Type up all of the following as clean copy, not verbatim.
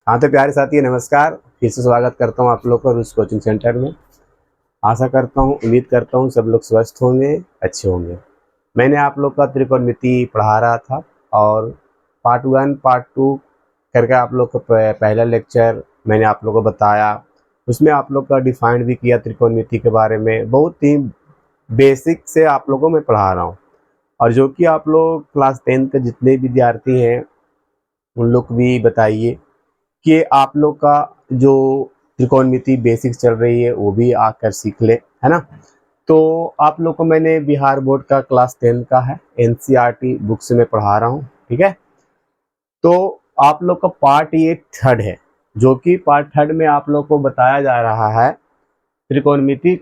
हाँ तो प्यारे साथी नमस्कार, फिर से स्वागत करता हूँ आप लोग को रूस कोचिंग सेंटर में। आशा करता हूँ, उम्मीद करता हूँ सब लोग स्वस्थ होंगे, अच्छे होंगे। मैंने आप लोग का त्रिकोणमिति पढ़ा रहा था और पार्ट 1 पार्ट 2 करके आप लोग को पहला लेक्चर मैंने आप लोग को बताया। उसमें आप लोग का डिफाइंड भी किया त्रिकोणमिति के बारे में। बहुत ही बेसिक से आप लोगों को मैं पढ़ा रहा हूँ और जो कि आप लोग क्लास 10 के जितने विद्यार्थी हैं उन लोग भी बताइए कि आप लोग का जो त्रिकोणमिति बेसिक्स चल रही है वो भी आकर सीख ले, है ना। तो आप लोग को मैंने बिहार बोर्ड का क्लास 10 का है, एनसीईआरटी बुक से मैं पढ़ा रहा हूँ, ठीक है। तो आप लोग का पार्ट ये थर्ड है, जो कि पार्ट थर्ड में आप लोग को बताया जा रहा है त्रिकोणमिति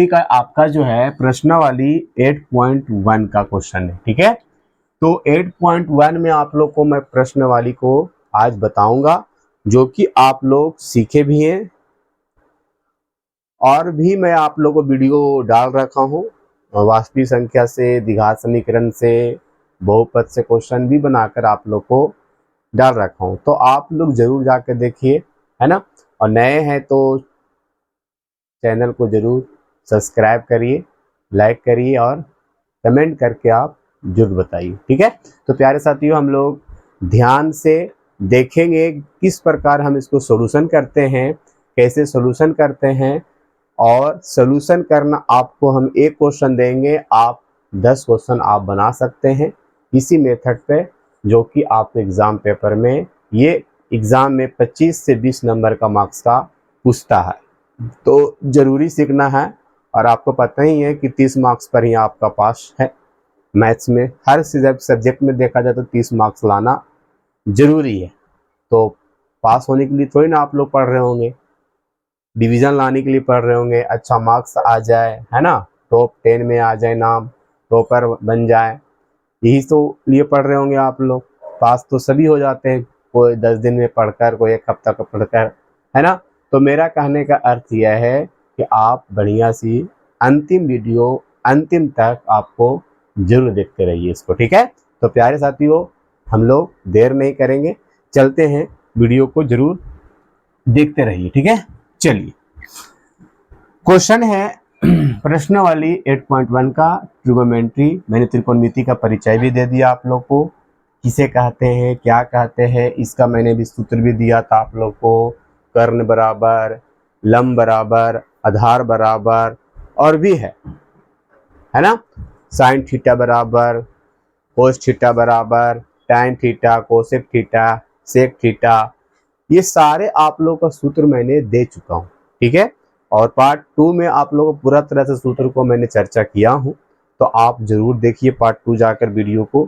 का आपका जो है प्रश्नावली 8.1 का क्वेश्चन है, ठीक है। तो 8.1 में आप लोग को मैं प्रश्नावली को आज बताऊंगा, जो कि आप लोग सीखे भी हैं और भी मैं आप लोगों को वीडियो डाल रखा हूँ। वास्तविक संख्या से, द्विघात समीकरण से, बहुपद से क्वेश्चन भी बनाकर आप लोग को डाल रखा हूँ, तो आप लोग जरूर जाकर देखिए, है ना। और नए हैं तो चैनल को जरूर सब्सक्राइब करिए, लाइक करिए और कमेंट करके आप जरूर बताइए, ठीक है। तो प्यारे साथियों, हम लोग ध्यान से देखेंगे किस प्रकार हम इसको सॉल्यूशन करते हैं, कैसे सॉल्यूशन करते हैं। और सॉल्यूशन करना आपको हम एक क्वेश्चन देंगे, आप 10 क्वेश्चन आप बना सकते हैं इसी मेथड पे, जो कि आपके एग्ज़ाम पेपर में ये एग्ज़ाम में 25 से 20 नंबर का मार्क्स का पूछता है। तो ज़रूरी सीखना है और आपको पता ही है कि 30 मार्क्स पर ही आपका पास है। मैथ्स में हर सब्जेक्ट में देखा जाए तो 30 मार्क्स लाना ज़रूरी है। तो पास होने के लिए थोड़ी ना आप लोग पढ़ रहे होंगे, डिवीज़न लाने के लिए पढ़ रहे होंगे, अच्छा मार्क्स आ जाए, है ना, टॉप 10 में आ जाए, नाम टॉपर बन जाए, यही तो लिए पढ़ रहे होंगे आप लोग। पास तो सभी हो जाते हैं, कोई 10 दिन में पढ़कर, कोई एक हफ्ता का पढ़कर, है ना। तो मेरा कहने का अर्थ यह है कि आप बढ़िया सी अंतिम वीडियो अंतिम तक आपको जरूर देखते रहिए इसको, ठीक है। तो प्यारे साथियों, हम लोग देर नहीं करेंगे, चलते हैं, वीडियो को जरूर देखते रहिए, ठीक है। चलिए, क्वेश्चन है प्रश्नावली 8.1 का ट्रिगोनोमेट्री। मैंने त्रिकोणमिति का परिचय भी दे दिया आप लोग को, किसे कहते हैं, क्या कहते हैं, इसका मैंने भी सूत्र भी दिया था आप लोग को। कर्ण बराबर, लंब बराबर, आधार बराबर, और भी है ना। साइन थीटा बराबर, कोस थीटा बराबर, tan theta, cosec theta, sec theta, ये सारे आप लोगों का सूत्र मैंने दे चुका हूँ, ठीक है। और पार्ट 2 में आप लोगों को पूरा तरह से सूत्र को मैंने चर्चा किया हूँ, तो आप जरूर देखिए पार्ट 2 जाकर वीडियो को,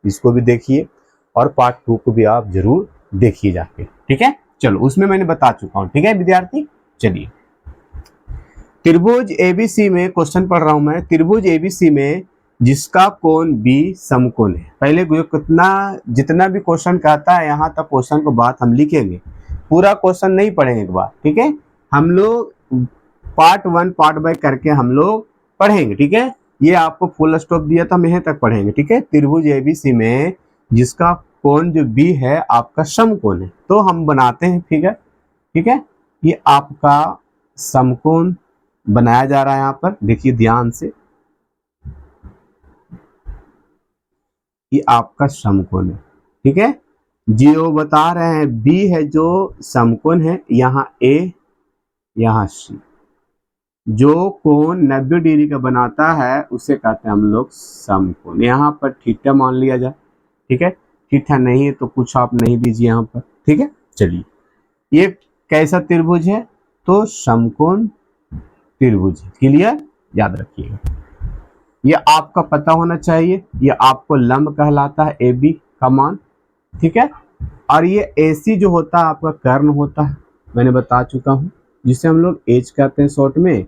इसको भी देखिए और पार्ट 2 को भी आप जरूर देखिए जाके, ठीक है। चलो, उसमें मैंने बता चुका हूँ, ठीक है विद्यार्थी। चलिए, त्रिभुज एबीसी में क्वेश्चन पढ़ रहा हूं मैं। त्रिभुज एबीसी में जिसका कोण बी समकोण है। पहले जितना भी क्वेश्चन कहता है यहाँ तक क्वेश्चन को बात हम लिखेंगे, पूरा क्वेश्चन नहीं पढ़ेंगे एक बार, ठीक है। हम लोग पार्ट 1 पार्ट बाय करके हम लोग पढ़ेंगे, ठीक है। ये आपको फुल स्टॉप दिया था, हम यहीं तक पढ़ेंगे, ठीक है। त्रिभुज एबीसी में जिसका कोण जो बी है आपका समकोण है, तो हम बनाते हैं फिगर, ठीक है। ये आपका समकोण बनाया जा रहा है, यहाँ पर देखिए ध्यान से, ये आपका समकोण है, ठीक है। जो बता रहे हैं बी है जो समकोण है, यहाँ ए यहाँ सी, जो कोण 90 डिग्री का बनाता है उसे कहते हैं हम लोग समकोण। यहाँ पर थीटा मान लिया जाए, ठीक है। थीटा नहीं है तो कुछ आप नहीं दीजिए यहाँ पर, ठीक है। चलिए, ये कैसा त्रिभुज है, तो समकोण त्रिभुज, क्लियर, याद रखिएगा। ये आपका पता होना चाहिए, ये आपको लंब कहलाता है ए बी का मान, ठीक है। और ये AC जो होता है आपका कर्ण होता है, मैंने बता चुका हूँ, जिसे हम लोग H कहते हैं शॉर्ट में,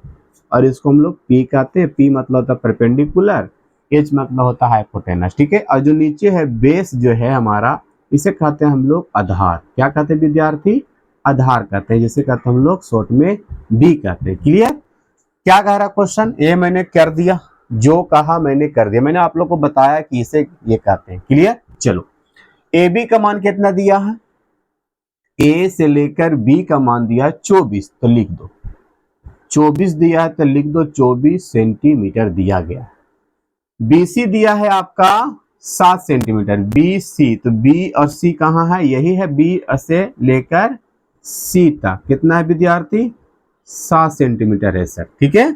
और इसको हम लोग P कहते हैं। P मतलब होता है परपेंडिकुलर, H मतलब होता है हाइपोटेनस, ठीक है। और जो नीचे है बेस जो है हमारा, इसे कहते हैं हम लोग आधार। क्या कहते हैं विद्यार्थी, आधार कहते हैं, जिसे कहते हैं हम लोग शॉर्ट में B कहते हैं, क्लियर। क्या कह रहा क्वेश्चन, ये मैंने कर दिया, जो कहा मैंने कर दिया, मैंने आप लोग को बताया कि इसे ये कहते हैं, क्लियर। चलो, ए बी का मान कितना दिया है, ए से लेकर बी का मान दिया 24, तो लिख दो 24 दिया है तो लिख दो 24 सेंटीमीटर दिया गया है। बीसी दिया है आपका 7 सेंटीमीटर, बी सी, तो बी और सी कहाँ है, यही है, बी से लेकर सी तक कितना है विद्यार्थी, 7 सेंटीमीटर है सर। ठीक है,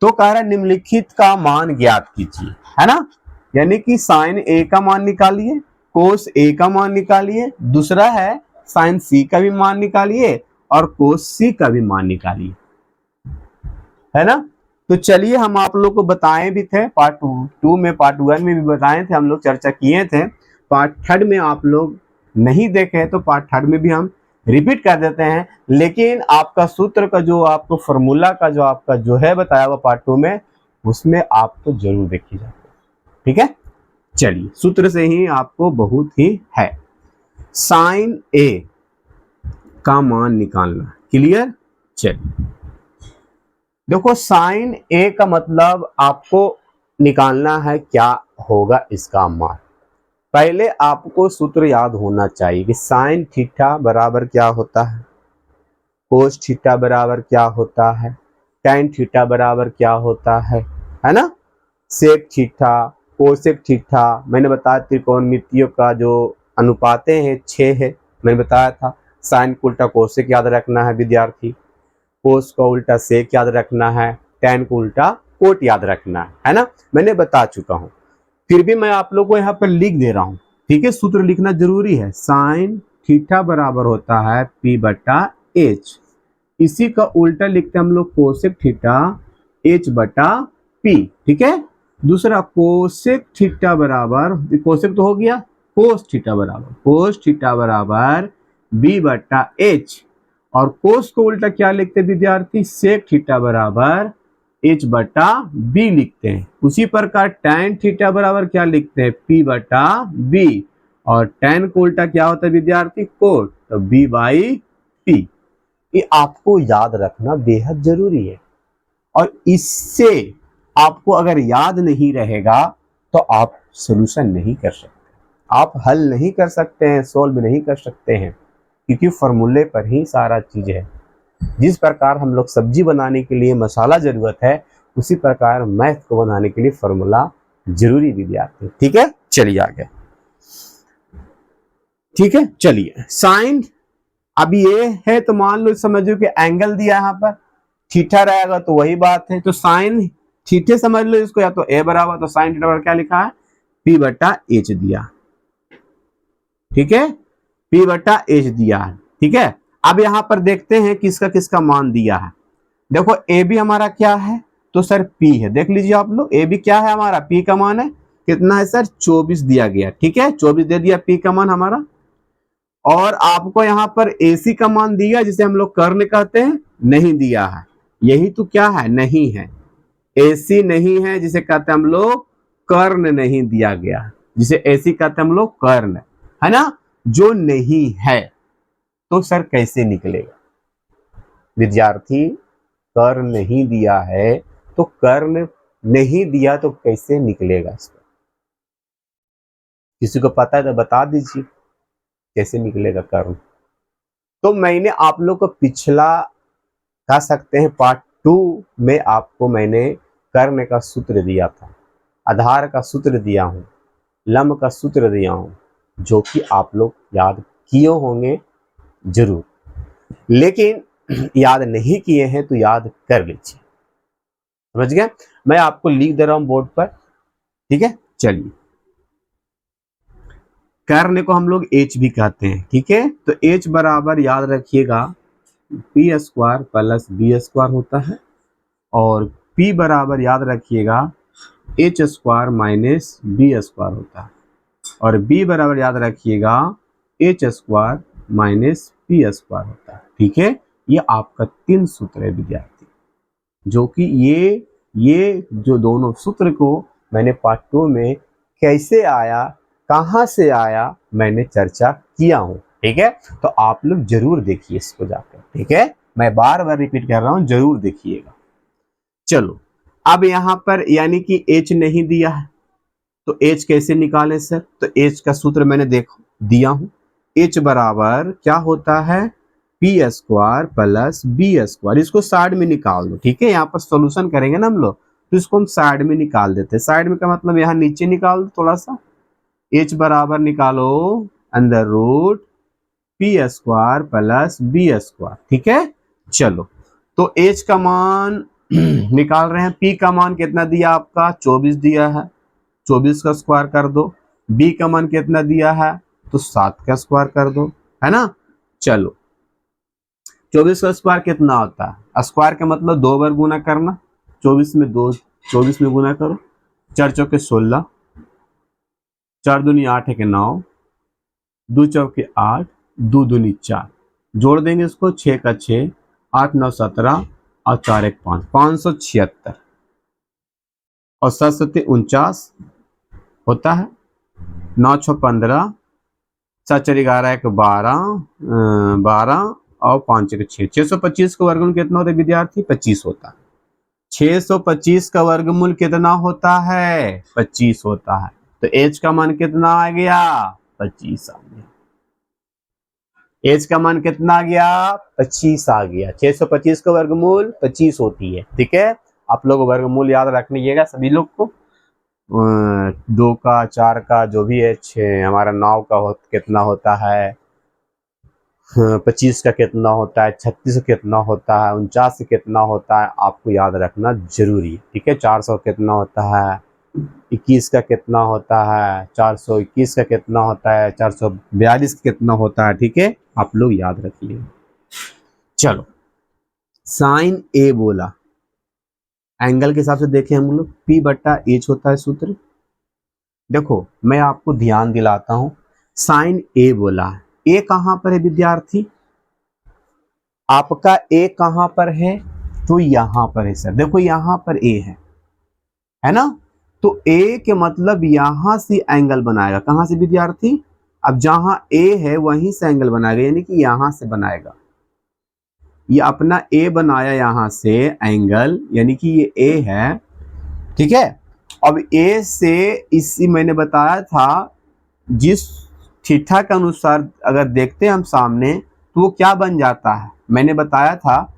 तो कह रहा है निम्नलिखित का मान ज्ञात कीजिए, है ना, यानी कि साइन ए का मान निकालिए, कोस ए का मान निकालिए, दूसरा है साइन सी का भी मान निकालिए और कोस सी का भी मान निकालिए, है ना। तो चलिए हम आप लोग को बताए भी थे पार्ट 2 में, पार्ट 1 में भी बताए थे, हम लोग चर्चा किए थे। पार्ट 3 में आप लोग नहीं देखे तो पार्ट 3 में भी हम रिपीट कर देते हैं, लेकिन आपका सूत्र का जो आपको फॉर्मूला का जो आपका जो है बताया हुआ पार्ट 2 में, उसमें आप तो जरूर देखिएगा। ठीक है, चलिए सूत्र से ही आपको बहुत ही है, साइन ए का मान निकालना, क्लियर। चलिए देखो, साइन ए का मतलब आपको निकालना है क्या होगा इसका मान। पहले आपको सूत्र याद होना चाहिए कि साइन थीटा बराबर क्या होता है, कोस थीटा बराबर क्या होता है, टैन थीटा बराबर क्या होता है ना। सेक थीटा, कोसेक थीटा, मैंने बताया त्रिकोणमितियों का जो अनुपातें हैं 6 है, मैंने बताया था। साइन को उल्टा कोसेक याद रखना है विद्यार्थी, कोस का उल्टा सेक याद रखना है, टैन को उल्टा कोट याद रखना है ना, मैंने बता चुका हूं। फिर भी मैं आप लोग को यहाँ पर लिख दे रहा हूं, ठीक है, सूत्र लिखना जरूरी है। साइन थीटा बराबर होता है पी बटा एच, इसी का उल्टा लिखते हैं हम लोग कोसेक थीटा एच बटा पी। ठीक है, दूसरा कोसेक थीटा बराबर, कोसेक तो हो गया, कोस थीटा बराबर बी बटा एच, और कोस को उल्टा क्या लिखते हैं विद्यार्थी, सेक थीटा बराबर एच बटा बी लिखते हैं। उसी प्रकार टैन थीटा बराबर क्या लिखते हैं, पी बटा बी, और टैन को उल्टा क्या होता है विद्यार्थी, कोट, तो बी बाई पी। ये आपको याद रखना बेहद जरूरी है, और इससे आपको अगर याद नहीं रहेगा तो आप सोल्यूशन नहीं कर सकते, आप हल नहीं कर सकते हैं, सोल्व नहीं कर सकते हैं, क्योंकि फॉर्मूले पर ही सारा चीज है। जिस प्रकार हम लोग सब्जी बनाने के लिए मसाला जरूरत है, उसी प्रकार मैथ को बनाने के लिए फॉर्मूला जरूरी विद्यार्थी। ठीक है, चलिए आगे। ठीक है, चलिए साइन, अब ये है तो मान लो समझो कि एंगल दिया यहाँ पर थीटा रहेगा तो वही बात है, तो साइन थीटे समझ लो इसको, या तो ए बराबर, तो साइन थीटा बराबर क्या लिखा है, पी बटा एच दिया। ठीक है, पी बटा एच दिया है। ठीक है, अब यहां पर देखते हैं किसका किसका मान दिया है। देखो ए बी हमारा क्या है, तो सर पी है, देख लीजिए आप लोग, ए बी क्या है हमारा, पी का मान है कितना है सर, 24 दिया गया। ठीक है, 24 दे दिया पी का मान हमारा, और आपको यहाँ पर एसी का मान दिया, जिसे हम लोग कर्ण कहते हैं, नहीं दिया है, यही तो क्या है, नहीं है, एसी नहीं है, जिसे कहते हैं हम लोग कर्ण नहीं दिया गया, जिसे एसी कहते हैं हम लोग कर्ण, है ना, जो नहीं है। तो सर कैसे निकलेगा विद्यार्थी, कर्ण नहीं दिया है तो कर्ण नहीं दिया तो कैसे निकलेगा इसका, किसी को पता है तो बता दीजिए कैसे निकलेगा कर्ण। तो मैंने आप लोग को पिछला कह सकते हैं पार्ट 2 में आपको मैंने कर्ण का सूत्र दिया था, आधार का सूत्र दिया हूं, लंब का सूत्र दिया हूं, जो कि आप लोग याद किए होंगे जरूर, लेकिन याद नहीं किए हैं तो याद कर लीजिए, समझ गए। मैं आपको लिख दे रहा हूं बोर्ड पर। ठीक है, चलिए, कर्ण को हम लोग एच भी कहते हैं। ठीक है, तो एच बराबर याद रखिएगा P square plus B square होता है, और पी बराबर याद रखिएगा H square minus B square होता है, और बी बराबर याद रखिएगा H square minus P square होता है। ठीक है, ये आपका 3 सूत्र है विद्यार्थी, जो कि ये जो दोनों सूत्र को मैंने पार्ट 2 में कैसे आया, कहां से आया, मैंने चर्चा किया हूं। ठीक है, तो आप लोग जरूर देखिए इसको जाकर। ठीक है, मैं बार बार रिपीट कर रहा हूं, जरूर देखिएगा। चलो, अब यहां पर यानी कि एच नहीं दिया है, तो एच कैसे निकालें सर, तो एच का सूत्र मैंने देखो दिया हूं, एच बराबर क्या होता है, P square plus B square. इसको साइड में निकाल दो, ठीक है। यहाँ पर सॉल्यूशन करेंगे ना हम लोग, तो इसको हम साइड में निकाल देते हैं। साइड में का मतलब यहाँ नीचे निकाल दो थोड़ा सा। एच बराबर निकालो under root P square plus B square, ठीक है। चलो, तो एच का मान निकाल रहे हैं। पी का मान कितना दिया आपका, 24 दिया है, 24 का स्क्वायर कर दो। बी का मान कितना दिया है, तो 7 का स्क्वायर कर दो, है ना। चलो, 24 का स्क्वायर कितना होता है, स्क्वायर का मतलब 2 बार गुना करना। 24 में 2, 24 में गुना करो, 4 चौके 16, 4 दूनी 8 है 9, 2 चौके 8, 2 दूनी 4, जोड़ देंगे इसको, 6 का 6, 8 9 17 और 4 1 5, 576 और 7 7 49 होता है। 9 6 15, 7 4 11 1 12, 12 और 5 1 6, 625 का वर्गमूल कितना होता है विद्यार्थी, 25 होता है। 625 का वर्गमूल कितना होता है, 25 होता है। तो एच का मान कितना आ गया, 25 आ गया। एच का मान कितना आ गया, 25 आ गया। 625 का वर्गमूल 25 होती है, ठीक है। आप लोग वर्गमूल याद रखिएगा सभी लोग को। 2 का 4 का जो भी एच हमारा 9 का कितना होता है, 25 का कितना होता है, 36 का कितना होता है, 49 का कितना होता है, आपको याद रखना जरूरी है, ठीक है। 400 कितना होता है, 21 का कितना होता है, 421 का कितना होता है, 442 का कितना होता है, ठीक है। आप लोग याद रखिए। चलो, साइन ए बोला, एंगल के हिसाब से देखें हम लोग, पी बट्टा एच होता है सूत्र। देखो, मैं आपको ध्यान दिलाता हूं, साइन ए बोला है, ए कहां पर है विद्यार्थी, आपका ए कहां पर है, तो यहां पर है सर। देखो यहां पर ए है ना। तो ए के मतलब यहां से एंगल बनाएगा, कहां से विद्यार्थी, अब जहां ए है वहीं से एंगल बनाएगा, यानी कि यहां से बनाएगा। ये अपना ए बनाया यहां से एंगल, यानी कि ये ए है, ठीक है। अब ए से, इसी मैंने बताया था, जिस थीटा के अनुसार अगर देखते हैं हम सामने, तो वो क्या बन जाता है, मैंने बताया था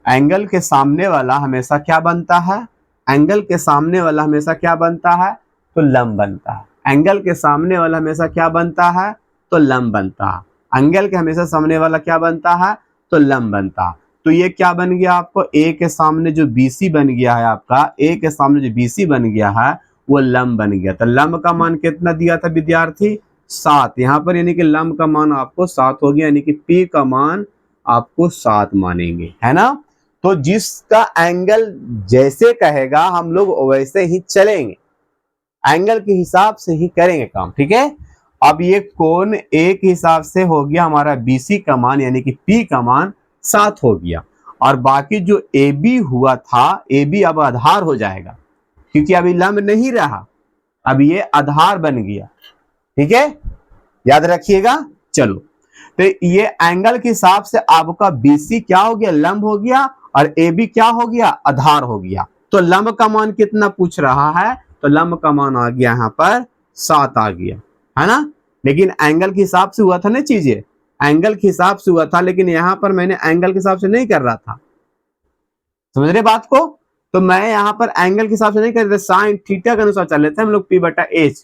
एंगल के सामने वाला हमेशा क्या बनता है, एंगल के सामने वाला हमेशा क्या बनता है, तो लंब बनता है। एंगल के सामने वाला हमेशा क्या बनता है, तो लंब बनता है। एंगल के हमेशा सामने वाला क्या बनता है, तो लंब बनता है। तो ये क्या बन गया आपको, ए के सामने जो BC बन गया है आपका, ए के सामने जो BC बन गया है वो लंब बन गया। तो लंब का मान कितना दिया था विद्यार्थी, 7 यहाँ पर, यानी कि लंब का मान आपको 7 हो गया, यानी कि P का मान आपको 7 मानेंगे, है ना। तो जिसका एंगल जैसे कहेगा हम लोग वैसे ही चलेंगे, एंगल के हिसाब से ही करेंगे काम, ठीक है। अब ये कोण ए के हिसाब से हो गया हमारा BC का मान, यानी कि P का मान 7 हो गया। और बाकी जो AB हुआ था, AB अब आधार हो जाएगा, क्योंकि अभी लंब नहीं रहा, अब ये आधार बन गया, ठीक है, याद रखिएगा। चलो, तो ये एंगल के हिसाब से आपका BC क्या हो गया, लंब हो गया, और AB क्या हो गया, आधार हो गया। तो लंब का मान कितना पूछ रहा है, तो लंब का मान आ गया यहाँ पर 7 आ गया, है ना। लेकिन एंगल के हिसाब से हुआ था ना, चीजें एंगल के हिसाब से हुआ था, लेकिन यहाँ पर मैंने एंगल के हिसाब से नहीं कर रहा था, समझ रहे बात को। तो मैं यहाँ पर एंगल के हिसाब से नहीं कर रहे, साइन थीटा के अनुसार चल रहे थे हम लोग, P बटा H।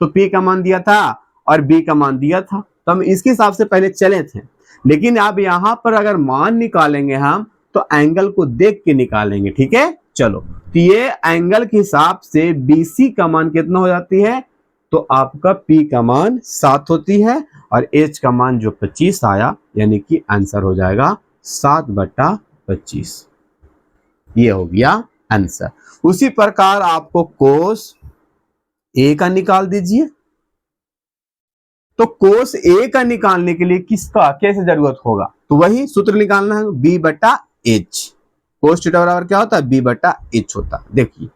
तो P का मान दिया था और B का मान दिया था, तो हम इसके हिसाब से पहले चले थे। लेकिन अब यहाँ पर अगर मान निकालेंगे हम, तो एंगल को देख के निकालेंगे, ठीक है। चलो, तो ये एंगल के हिसाब से BC का मान कितना हो जाती है, तो आपका P का मान 7 होती है, और H का मान जो 25 आया, यानी कि आंसर हो जाएगा 7 बटा 25। ये हो गया आंसर। उसी प्रकार आपको कोस ए का निकाल दीजिए। तो कोस ए का निकालने के लिए किसका कैसे जरूरत होगा, तो वही सूत्र निकालना है, B बटा H। कोस थीटा बराबर क्या होता है, B बटा H होता है। देखिए,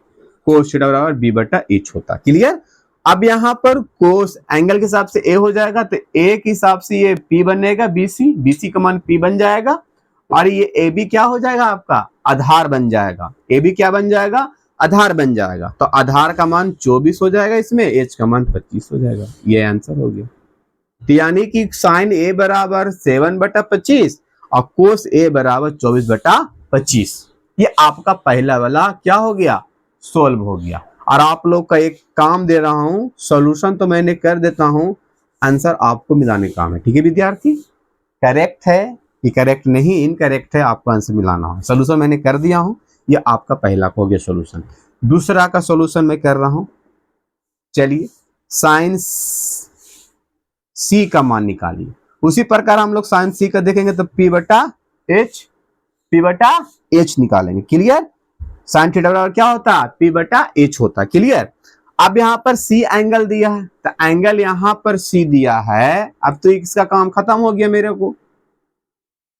कोस थीटा बराबर B बटा H होता है, क्लियर। अब यहाँ पर कोस एंगल के हिसाब से ए हो जाएगा, तो ए के हिसाब से ये P बनेगा, BC का मान P बन जाएगा, और ये AB क्या हो जाएगा आपका, आधार बन जाएगा। AB क्या बन जाएगा, आधार बन जाएगा। तो आधार का मान 24 हो जाएगा, इसमें H का मान 25 हो जाएगा। ये आंसर हो गया। तो यानी कि साइन ए बराबर 7/25 और कोस ए बराबर 24/25। ये आपका पहला वाला क्या हो गया, सोल्व हो गया। और आप लोग का एक काम दे रहा हूं, सॉल्यूशन तो मैंने कर देता हूं, आंसर आपको मिलाने का काम है। ठीक है विद्यार्थी, करेक्ट है कि करेक्ट नहीं, इनकरेक्ट है, आपको आंसर मिलाना है। सोल्यूशन मैंने कर दिया हूं, ये आपका पहला हो गया सोल्यूशन। दूसरा का सोल्यूशन मैं कर रहा हूं, चलिए साइन सी का मान निकालिए। उसी प्रकार हम लोग साइन सी का देखेंगे तो P/H निकालेंगे। क्लियर, साइन थीटा बराबर क्या होता है, P/H होता है। क्लियर। अब यहाँ पर सी एंगल दिया है, तो एंगल यहाँ पर सी दिया है। अब तो इसका काम खत्म हो गया, मेरे को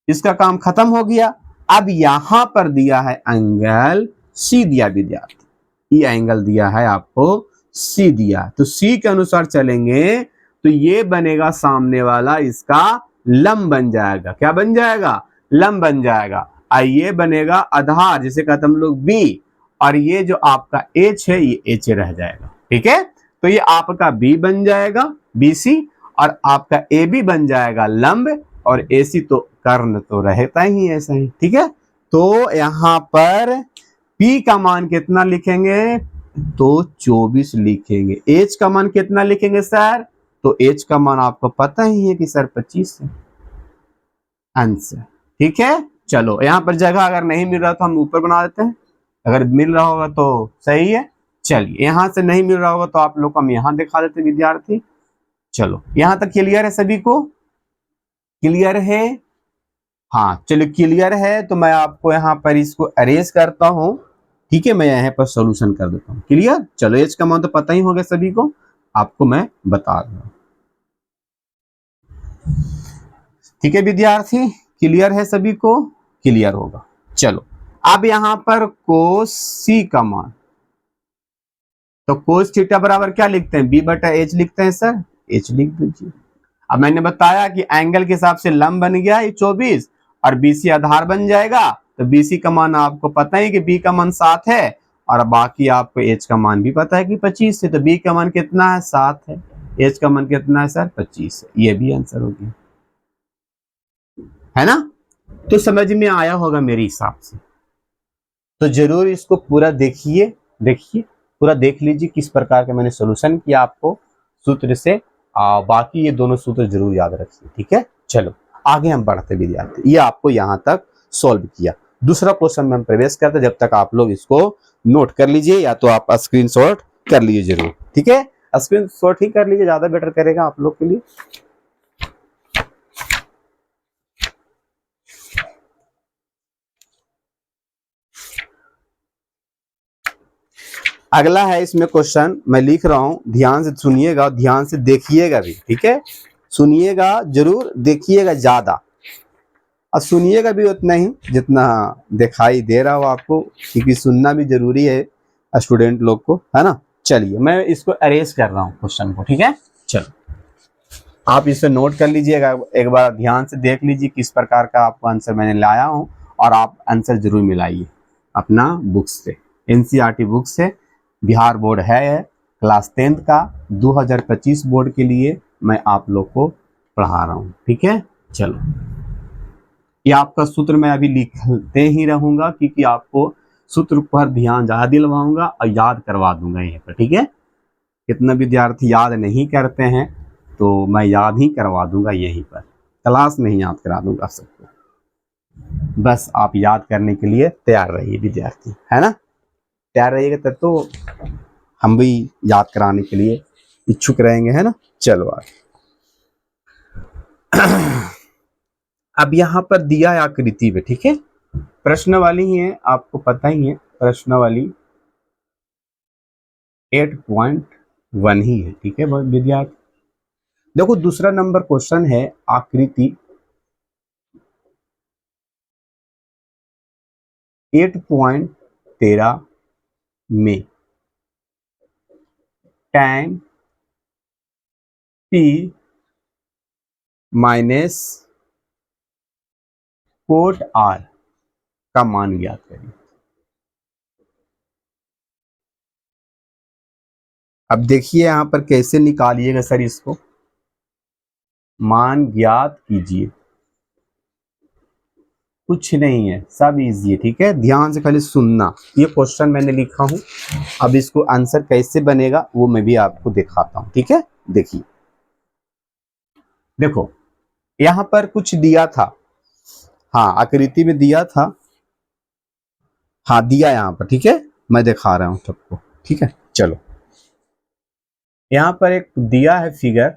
इसका काम खत्म हो गया। अब यहां पर दिया है एंगल सी दिया विद्यार्थी, ये एंगल दिया है आपको सी दिया, तो सी के अनुसार चलेंगे तो ये बनेगा सामने वाला इसका लंब बन जाएगा। क्या बन जाएगा, लंब बन जाएगा। और ये बनेगा आधार, जिसे कहते हम लोग बी, और ये जो आपका एच है ये एच रह जाएगा। ठीक है, तो ये आपका बी बन जाएगा बीसी, और आपका ए बी बन जाएगा लंब, और एसी तो कर्ण तो रहता ही ऐसा ही। ठीक है, तो यहां पर P का मान कितना लिखेंगे, तो 24 लिखेंगे। H का मान कितना लिखेंगे सर, तो H का मान आपको पता ही है कि सर 25 है आंसर। ठीक है, चलो यहां पर जगह अगर नहीं मिल रहा तो हम ऊपर बना देते हैं, अगर मिल रहा होगा तो सही है। चलिए यहां से नहीं मिल रहा होगा तो आप लोग को हम यहां दिखा देते विद्यार्थी। चलो यहां तक क्लियर है सभी को, क्लियर है, हाँ चलो क्लियर है। तो मैं आपको यहाँ पर इसको अरेज करता हूँ। ठीक है, मैं यहाँ पर सॉल्यूशन कर देता हूँ। क्लियर, चलो एच का मान तो पता ही होगा सभी को, आपको मैं बता रहा हूँ। ठीक है विद्यार्थी, क्लियर है सभी को, क्लियर होगा। चलो अब यहाँ पर कोस सी का मान, तो कोस थीटा बराबर क्या लिखते हैं, B/H लिखते हैं सर, H लिख दीजिए। अब मैंने बताया कि एंगल के हिसाब से लंब बन गया ये 24, और बीसी आधार बन जाएगा। तो बीसी का मान आपको पता है कि बी का मान 7 है, और बाकी आपको एच का मान भी पता है कि 25 है। तो बी का मान कितना है, 7 है, एच का मान कितना है सर, 25 है। ये भी आंसर हो गया, है ना। तो समझ में आया होगा मेरे हिसाब से, तो जरूर इसको पूरा देखिए, देखिए पूरा देख लीजिए किस प्रकार का मैंने सोल्यूशन किया आपको सूत्र से। बाकी ये दोनों सूत्र जरूर याद रखिए। ठीक है, चलो आगे हम बढ़ते विद्यार्थी, ये आपको यहां तक सॉल्व किया। दूसरा क्वेश्चन में हम प्रवेश करते, जब तक आप लोग इसको नोट कर लीजिए, या तो आप स्क्रीनशॉट कर लीजिए जरूर। ठीक है, स्क्रीनशॉट ही कर लीजिए, ज्यादा बेटर करेगा आप लोग के लिए। अगला है इसमें क्वेश्चन, मैं लिख रहा हूं, ध्यान से सुनिएगा, ध्यान से देखिएगा भी। ठीक है, सुनिएगा जरूर, देखिएगा ज्यादा, और सुनिएगा भी उतना ही जितना दिखाई दे रहा हो आपको, क्योंकि सुनना भी जरूरी है स्टूडेंट लोग को, है ना। चलिए मैं इसको अरेज कर रहा हूँ क्वेश्चन को। ठीक है, चलो आप इसे नोट कर लीजिएगा, एक बार ध्यान से देख लीजिए किस प्रकार का आपको आंसर मैंने लाया हूँ, और आप आंसर जरूर मिलाइए अपना बुक से, एनसीईआरटी बुक से। बिहार बोर्ड है क्लास 10th का 2025 बोर्ड के लिए मैं आप लोग को पढ़ा रहा हूँ। ठीक है, चलो ये आपका सूत्र मैं अभी लिखते ही रहूंगा, क्योंकि आपको सूत्र पर ध्यान ज्यादा दिलवाऊंगा और याद करवा दूंगा यहीं पर। ठीक है, कितना विद्यार्थी याद नहीं करते हैं तो मैं याद ही करवा दूंगा, यहीं पर क्लास में ही याद करा दूंगा सबको। बस आप याद करने के लिए तैयार रहिए विद्यार्थी, है ना। तैयार रहिएगा तब तो हम भी याद कराने के लिए इच्छुक रहेंगे, है ना। चलो आगे। अब यहाँ पर दिया है आकृति में, ठीक है, प्रश्न वाली ही है, आपको पता ही है प्रश्न वाली 8.1 ही है। ठीक है विद्यार्थी, देखो दूसरा नंबर क्वेश्चन है आकृति 8.13 में tan P minus cot R का मान ज्ञात करिए। अब देखिए यहां पर कैसे निकालिएगा सर इसको, मान ज्ञात कीजिए। कुछ नहीं है, सब इजी है, ठीक है। ध्यान से खाली सुनना। ये क्वेश्चन मैंने लिखा हूं, अब इसको आंसर कैसे बनेगा वो मैं भी आपको दिखाता हूं, ठीक है। देखिए, देखो यहां पर कुछ दिया था, हाँ आकृति में दिया था, हाँ दिया यहां पर, ठीक है, मैं दिखा रहा हूं सबको, ठीक है। चलो, यहां पर एक दिया है फिगर,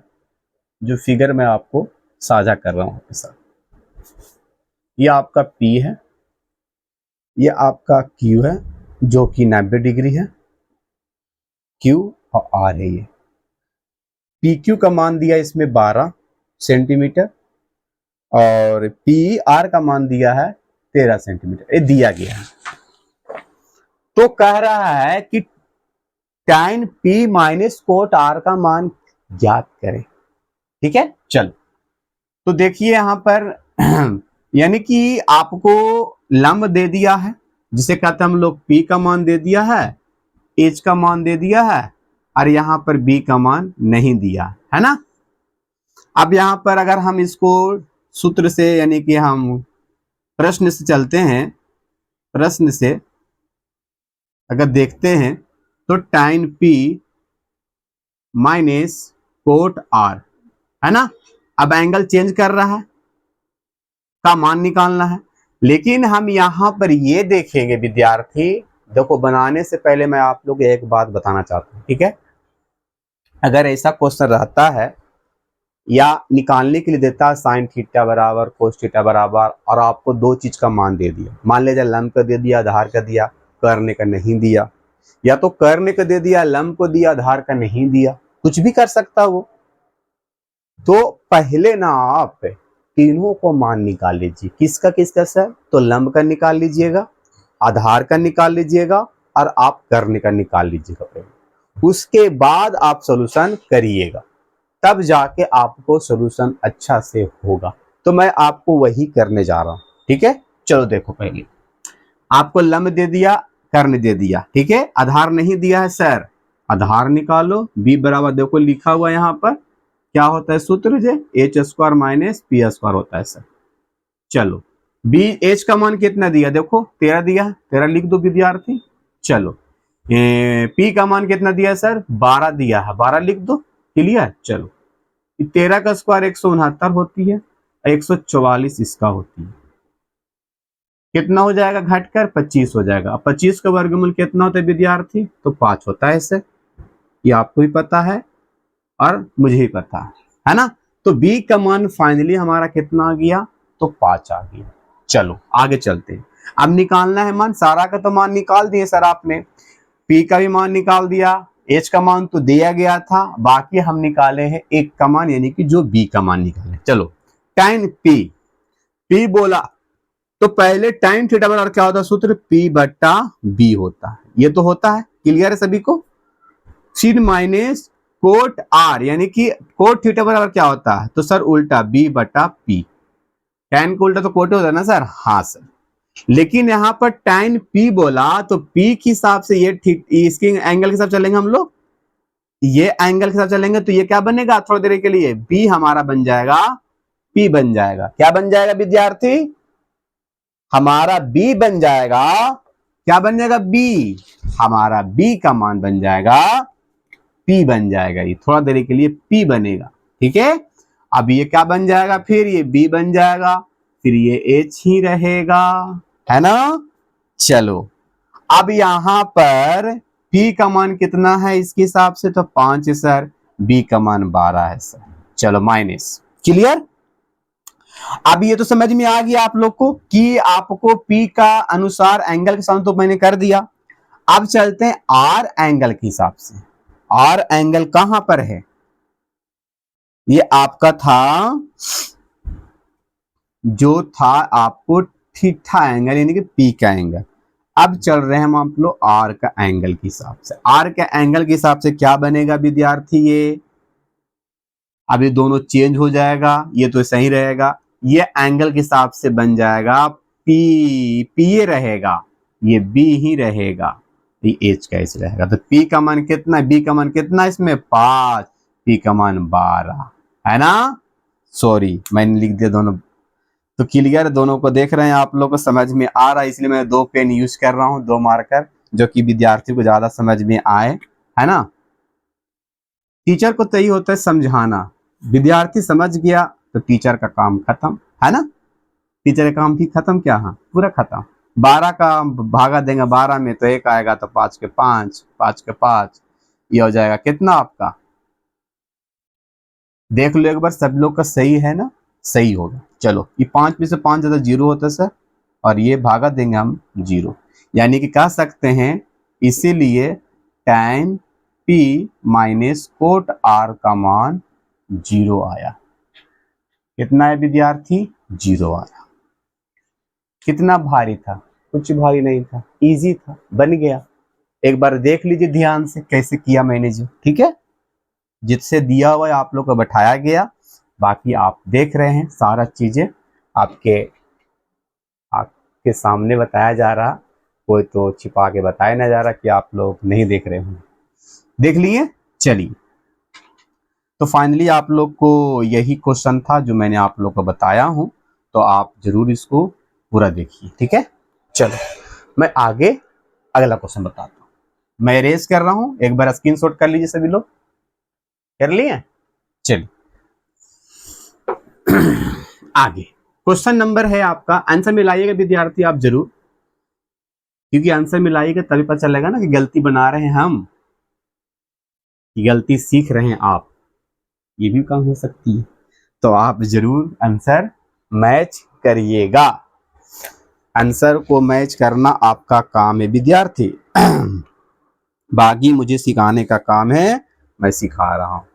जो फिगर मैं आपको साझा कर रहा हूं आपके साथ। ये आपका P है, ये आपका Q है जो कि 90 डिग्री है, Q और R है। ये PQ का मान दिया इसमें 12 सेंटीमीटर और PR का मान दिया है 13 सेंटीमीटर, ये दिया गया है। तो कह रहा है कि tan P minus cot R का मान ज्ञात करें, ठीक है। चलो, तो देखिए यहां पर यानी कि आपको लंब दे दिया है, जिसे कहते हैं हम लोग, P का मान दे दिया है, H का मान दे दिया है, और यहां पर B का मान नहीं दिया है ना। अब यहां पर अगर हम इसको सूत्र से, यानी कि हम प्रश्न से चलते हैं, प्रश्न से अगर देखते हैं तो tan P minus cot R है ना। अब एंगल चेंज कर रहा है, का मान निकालना है। लेकिन हम यहां पर ये देखेंगे विद्यार्थी, देखो बनाने से पहले मैं आप लोग एक बात बताना चाहता हूं, ठीक है। अगर ऐसा क्वेश्चन रहता है या निकालने के लिए देता है साइन थीटा बराबर कोस थीटा बराबर, और आपको दो चीज का मान दे दिया, मान लीजिए लंब का दे दिया, आधार का दिया, करने का नहीं दिया, या तो करने का दे दिया, लंब को दिया, आधार का नहीं दिया, कुछ भी कर सकता वो। तो पहले ना आप तीनों को मान निकाल लीजिए। किसका किसका सर? तो लंब का निकाल लीजिएगा, आधार का निकाल लीजिएगा, और आप करने का निकाल लीजिएगा पहले। उसके बाद आप सोल्यूशन करिएगा, तब जाके आपको सोल्यूशन अच्छा से होगा। तो मैं आपको वही करने जा रहा हूं, ठीक है। चलो देखो, पहले आपको लंब दे दिया, कर्ण दे दिया, ठीक है। आधार नहीं दिया है सर, आधार निकालो। बी बराबर, देखो लिखा हुआ यहाँ पर क्या होता है सूत्र, जो H square minus P square होता है सर। चलो, बी एच का मान कितना दिया, देखो 13 दिया है, 13 लिख दो विद्यार्थी। चलो, पी का मान कितना दिया सर, 12 दिया है, 12 लिख दो। क्लियर। चलो, 13 का स्क्वायर 169 होती है, 144 इसका होती है। कितना हो जाएगा घटकर, 25 हो जाएगा। 25 का वर्गमूल कितना होता है विद्यार्थी, तो 5 होता है सर। ये आपको भी पता है और मुझे भी पता है ना। तो बी का मान फाइनली हमारा कितना आ गया, तो 5 आ गया। चलो आगे चलते हैं। अब निकालना है मान, सारा का तो मान निकाल दिए सर आपने, पी का भी मान निकाल दिया, एच का मान तो दिया गया था, बाकी हम निकाले हैं एक का मान, यानी कि जो बी का मान निकाले। चलो, tan पी बोला तो पहले tan थीटा बराबर क्या होता है सूत्र, P बट्टा B होता है, ये तो होता है। क्लियर है सभी को। फिर माइनस कोट R, यानी कि कोट थीटा बराबर क्या होता है, तो सर उल्टा B बट्टा P। tan को उल्टा तो कोट होता है ना सर, हाँ सर। लेकिन यहाँ पर tan P बोला तो P के हिसाब से ये इसके एंगल के साथ चलेंगे हम लोग, ये एंगल के साथ चलेंगे, तो ये क्या बनेगा थोड़ी देर के लिए, B हमारा बन जाएगा P बन जाएगा। क्या बन जाएगा विद्यार्थी, हमारा B बन जाएगा, क्या बन जाएगा, B, हमारा B का मान बन जाएगा P बन जाएगा। ये थोड़ा देर के लिए P बनेगा, ठीक है। अब ये क्या बन जाएगा, फिर ये B बन जाएगा, फिर ये H ही रहेगा, है ना। चलो, अब यहां पर P का मान कितना है इसके हिसाब से, तो 5 है सर, B का मान 12 है सर। चलो माइनस। क्लियर। अब ये तो समझ में आ गया आप लोग को कि आपको P का अनुसार एंगल के साथ तो मैंने कर दिया। अब चलते हैं R एंगल के हिसाब से। R एंगल कहां पर है, ये आपका था, जो था आपको थीटा एंगल, यानी कि P का एंगल। अब चल रहे हैं हम आप लोग R का एंगल के हिसाब से। R का एंगल के हिसाब से क्या बनेगा विद्यार्थी, ये अब ये दोनों चेंज हो जाएगा, ये तो सही रहेगा, ये एंगल के हिसाब से बन जाएगा पी ये रहेगा, ये बी ही रहेगा, ये एच का एच रहेगा। तो पी का मान कितना, बी का मान कितना इसमें 5, पी का मान 12 है ना। सॉरी मैंने लिख दिया दोनों। तो क्लियर, दोनों को देख रहे हैं, आप लोग को समझ में आ रहा है, इसलिए मैं 2 पेन यूज कर रहा हूँ, 2 मार्कर, जो कि विद्यार्थी को ज्यादा समझ में आए, है ना। टीचर को तो यही होता है समझाना, विद्यार्थी समझ गया तो टीचर का काम खत्म, है ना। टीचर का काम भी खत्म, क्या, हाँ पूरा खत्म। 12 का भागा देंगे 12 में तो 1 आएगा, तो 5 के 5, 5 के 5, ये हो जाएगा कितना आपका, देख लो एक बार, सब लोग का सही है ना, सही होगा। चलो, ये 5 में से 5 ज्यादा 0 होता है सर, और ये भागा देंगे हम 0, यानी कि कह सकते हैं इसीलिए tan p minus cot r का मान 0 आया। कितना है विद्यार्थी, 0 आया। कितना भारी था, कुछ भारी नहीं था, इजी था, बन गया। एक बार देख लीजिए ध्यान से कैसे किया मैंने जो, ठीक है। जिससे दिया हुआ है आप लोग को बैठाया गया, बाकी आप देख रहे हैं सारा चीजें आपके सामने बताया जा रहा, कोई तो छिपा के बताया ना जा रहा कि आप लोग नहीं देख रहे होंगे। देख लिए, चलिए। तो फाइनली आप लोग को यही क्वेश्चन था जो मैंने आप लोग को बताया हूं, तो आप जरूर इसको पूरा देखिए, ठीक है। चलो मैं आगे अगला क्वेश्चन बताता हूँ। मैं इरेज कर रहा हूं, एक बार स्क्रीनशॉट कर लीजिए सभी लोग, कर लिए। चलिए आगे क्वेश्चन नंबर है आपका, आंसर मिलाइएगा विद्यार्थी आप जरूर, क्योंकि आंसर मिलाइएगा तभी पता चलेगा ना कि गलती बना रहे हैं हम, कि गलती सीख रहे हैं आप, ये भी काम हो सकती है। तो आप जरूर आंसर मैच करिएगा, आंसर को मैच करना आपका काम है विद्यार्थी। बाकी मुझे सिखाने का काम है, मैं सिखा रहा हूं।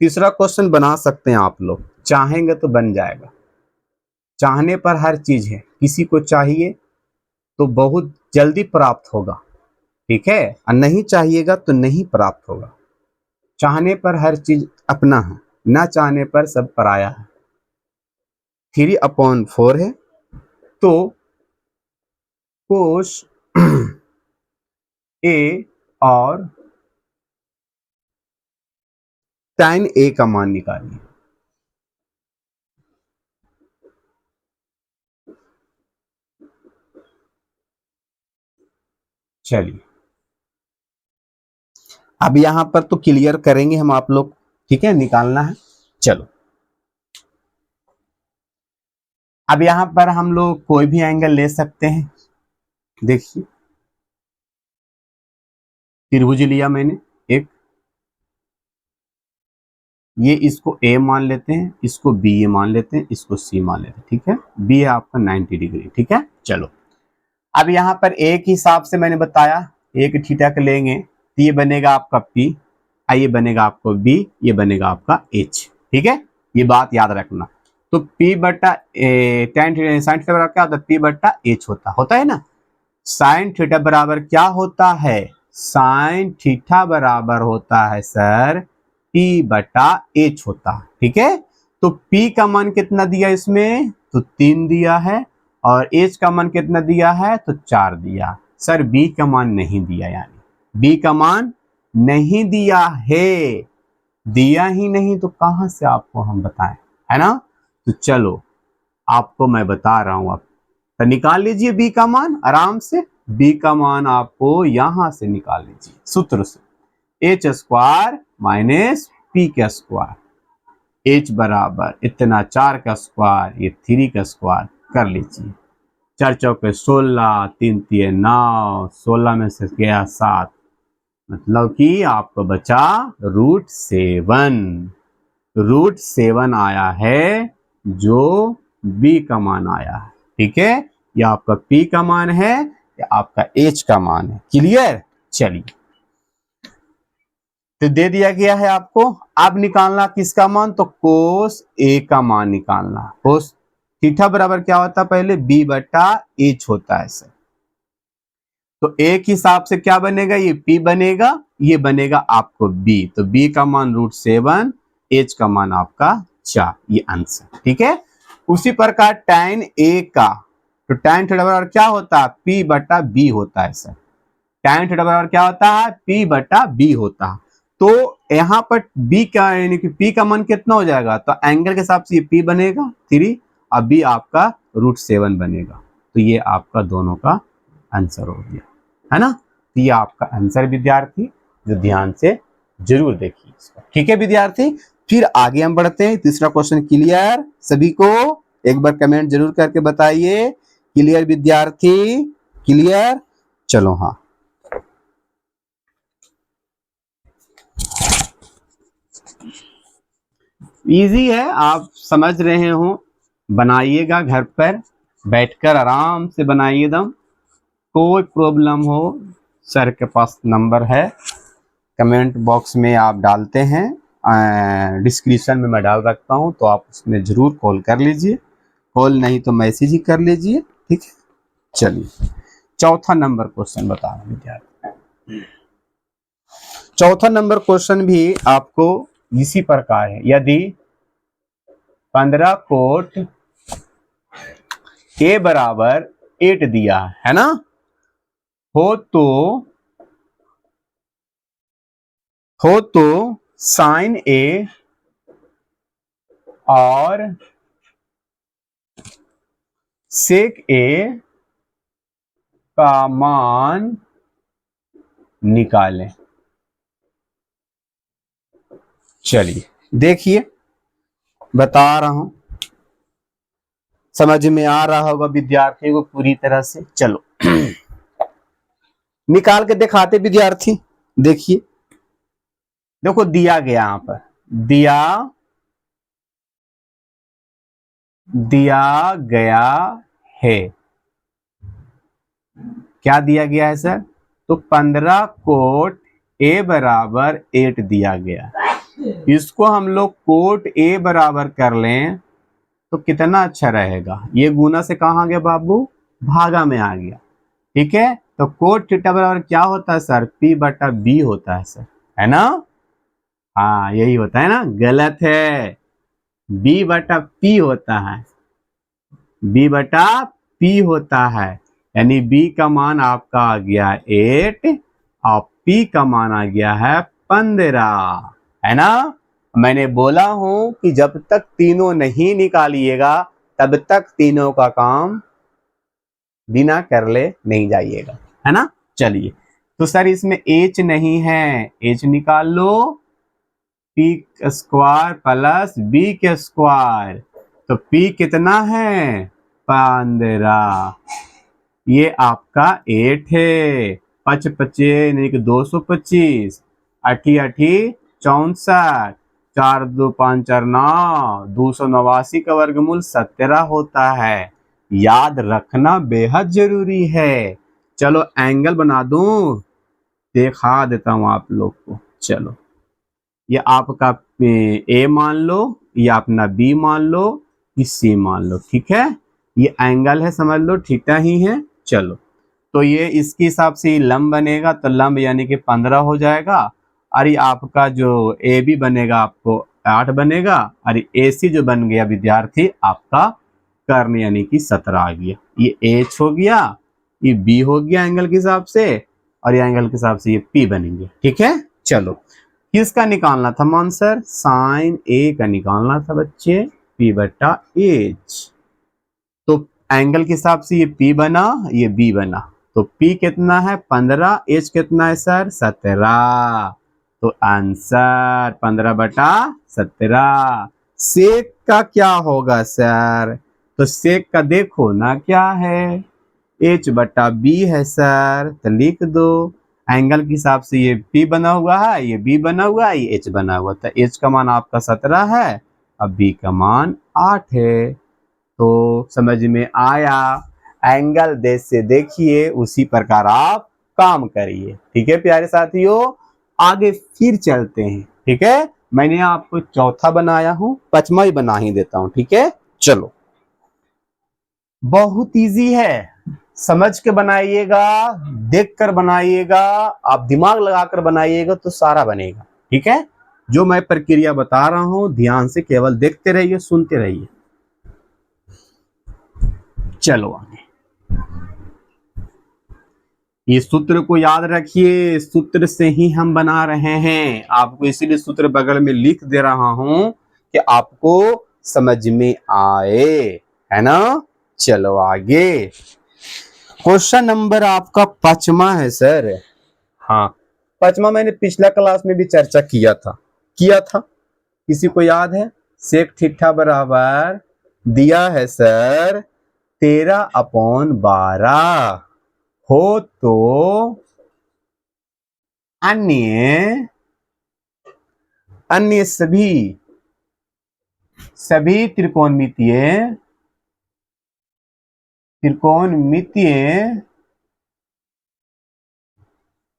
तीसरा क्वेश्चन बना सकते हैं आप लोग, चाहेंगे तो बन जाएगा। चाहने पर हर चीज है, किसी को चाहिए तो बहुत जल्दी प्राप्त होगा, ठीक है, और नहीं चाहिएगा तो नहीं प्राप्त होगा। चाहने पर हर चीज अपना है, ना चाहने पर सब पराया है। 3/4 है, तो कोस ए और tan a का मान निकालिए। चलिए अब यहां पर तो क्लियर करेंगे हम आप लोग, ठीक है, निकालना है। चलो अब यहां पर हम लोग कोई भी एंगल ले सकते हैं। देखिए त्रिभुज लिया मैंने एक, ये इसको A मान लेते हैं, इसको B मान लेते हैं, इसको C मान लेते हैं, ठीक है। B है आपका 90 डिग्री, ठीक है। चलो अब यहाँ पर A के हिसाब से मैंने बताया, एक थीटा का लेंगे तो ये बनेगा आपका P, ये बनेगा आपको B, ये बनेगा आपका H, ठीक है। ये बात याद रखना। तो P बटा tan थीटा साइन थीटा बराबर क्या होता है, P बटा H होता है ना। साइन थीटा बराबर क्या होता है, साइन थीटा बराबर होता है सर P बटा H होता है, ठीक है। तो P का मान कितना दिया इसमें, तो 3 दिया है, और H का मान कितना दिया है, तो 4 दिया। सर B का मान नहीं दिया, यानी B का मान नहीं दिया है, दिया ही नहीं तो कहां से आपको हम बताएं, है ना। तो चलो आपको मैं बता रहा हूं, अब तो निकाल लीजिए B का मान आराम से। B का मान आपको यहां से निकाल लीजिए सूत्र से, h² माइनस P का स्क्वायर, H बराबर इतना 4 का स्क्वायर, ये 3 का स्क्वायर कर लीजिए। 4 चौके 16, 3 तिये 9, 16 में से गया 7, मतलब कि आपको बचा √7। √7 आया है जो B का मान आया है, ठीक है। यह आपका P का मान है, या आपका H का मान है, क्लियर। चलिए तो दे दिया गया है आपको, अब निकालना किसका मान, तो कोस A का मान निकालना। कोस थीटा बराबर क्या होता है, पहले B बटा H होता है सर। तो A के हिसाब से क्या बनेगा, ये P बनेगा, ये बनेगा आपको B, तो B का मान √7, H का मान आपका 4, ये आंसर, ठीक है। उसी प्रकार tan A का, तो tan थीटा बराबर क्या होता है, P बटा B होता है सर। tan थीटा बराबर क्या होता है, P बटा B होता है। तो यहाँ पर बी का यानी कि पी का मान कितना हो जाएगा, तो एंगल के हिसाब से ये पी बनेगा 3 और बी आपका √7 बनेगा। तो ये आपका दोनों का आंसर हो गया, है ना। तो ये आपका आंसर विद्यार्थी, जो ध्यान से जरूर देखिए इसको। ठीक है विद्यार्थी, फिर आगे हम बढ़ते हैं। तीसरा क्वेश्चन क्लियर सभी को? एक बार कमेंट जरूर करके बताइए। क्लियर विद्यार्थी, क्लियर? चलो हाँ, इजी है, आप समझ रहे हो। बनाइएगा घर पर बैठकर आराम से बनाइए दम। कोई प्रॉब्लम हो सर के पास नंबर है, कमेंट बॉक्स में आप डालते हैं, डिस्क्रिप्शन में मैं डाल रखता हूं, तो आप उसमें जरूर कॉल कर लीजिए। कॉल नहीं तो मैसेज ही कर लीजिए, ठीक है। चलिए चौथा नंबर क्वेश्चन बता रहा हूं विद्यार्थी। चौथा नंबर क्वेश्चन भी आपको इसी प्रकार है। यदि 15 कोट A बराबर 8 दिया है ना, हो तो साइन A और सेक A का मान निकालें। चलिए देखिए, बता रहा हूं, समझ में आ रहा होगा विद्यार्थी को पूरी तरह से। चलो निकाल के दिखाते विद्यार्थी। देखिए, देखो दिया गया यहां पर, दिया गया है, क्या दिया गया है सर? तो 15 कोट A बराबर 8 दिया गया। इसको हम लोग कोट A बराबर कर लें तो कितना अच्छा रहेगा। ये गुना से कहाँ आ गया बाबू? भागा में आ गया। ठीक है, तो कोट थीटा बराबर क्या होता है सर? P बटा B होता है सर, है ना। हाँ यही होता है ना, गलत है, B बटा P होता है, B बटा P होता है। यानी B का मान आपका आ गया 8 और P का मान आ गया है 15, है ना। मैंने बोला हूं कि जब तक तीनों नहीं निकालिएगा तब तक तीनों का काम बिना कर ले नहीं जाइएगा, है ना। चलिए, तो सर इसमें H नहीं है, H निकाल लो। P स्क्वायर प्लस B के स्क्वायर, तो P कितना है? 15, ये आपका 8 है। 5 5 यानी कि 225, 8 8 64, 4 2 5 4 9, 289 का वर्गमूल 17 होता है। याद रखना बेहद जरूरी है। चलो एंगल बना दूं, दिखा देता हूं आप लोग को। चलो, ये आपका A मान लो, ये अपना B मान लो, ये C मान लो, ठीक है। ये एंगल है, समझ लो थीटा ही है। चलो, तो ये इसके हिसाब से लंब बनेगा, तो लंब यानी कि 15 हो जाएगा। और ये आपका जो AB बनेगा आपको 8 बनेगा, और AC जो बन गया विद्यार्थी आपका कर्ण यानी कि 17 आ गया। ये H हो गया, ये B हो गया एंगल के हिसाब से, और ये एंगल के हिसाब से ये P बनेंगे, ठीक है। चलो, किसका निकालना था मान सर? साइन A का निकालना था बच्चे, P बटा H। तो एंगल के हिसाब से ये P बना, ये B बना, तो P कितना है? 15, H कितना है सर? 17। तो आंसर 15 बटा 17। सेक का क्या होगा सर? तो सेक का देखो ना क्या है, H बटा B है सर, तो लिख दो। एंगल के हिसाब से ये P बना हुआ है, ये B बना हुआ है, ये H बना हुआ था। H का मान आपका 17 है, अब B का मान 8 है। तो समझ में आया। एंगल देश से देखिए, उसी प्रकार आप काम करिए, ठीक है प्यारे साथियों। आगे फिर चलते हैं, ठीक है। मैंने आपको चौथा बनाया हूं, पांचवा ही बना ही देता हूं, ठीक है। चलो, बहुत इजी है, समझ के बनाइएगा, देख कर बनाइएगा, आप दिमाग लगाकर बनाइएगा तो सारा बनेगा, ठीक है। जो मैं प्रक्रिया बता रहा हूं ध्यान से केवल देखते रहिए, सुनते रहिए। चलो आगे, इस सूत्र को याद रखिए, इस सूत्र से ही हम बना रहे हैं। आपको इसीलिए सूत्र बगल में लिख दे रहा हूं कि आपको समझ में आए, है ना। चलो आगे, क्वेश्चन नंबर आपका 5वां है सर। हाँ, 5वां मैंने पिछला क्लास में भी चर्चा किया था। किसी को याद है? सेक थीटा बराबर दिया है सर 13/12 हो तो अन्य सभी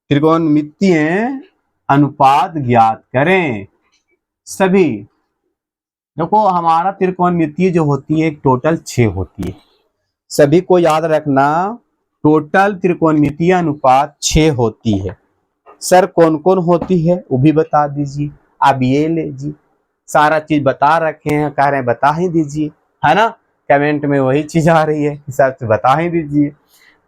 त्रिकोणमितीय अनुपात ज्ञात करें। सभी, देखो हमारा त्रिकोणमितीय जो होती है टोटल 6 होती है। सभी को याद रखना, टोटल त्रिकोणमितीय अनुपात 6 होती है। सर कौन कौन होती है वो भी बता दीजिए। आप ये लीजिए, सारा चीज बता रखे हैं, कह रहे हैं बता ही दीजिए, है ना। कमेंट में वही चीज आ रही है, हिसाब से बता ही दीजिए।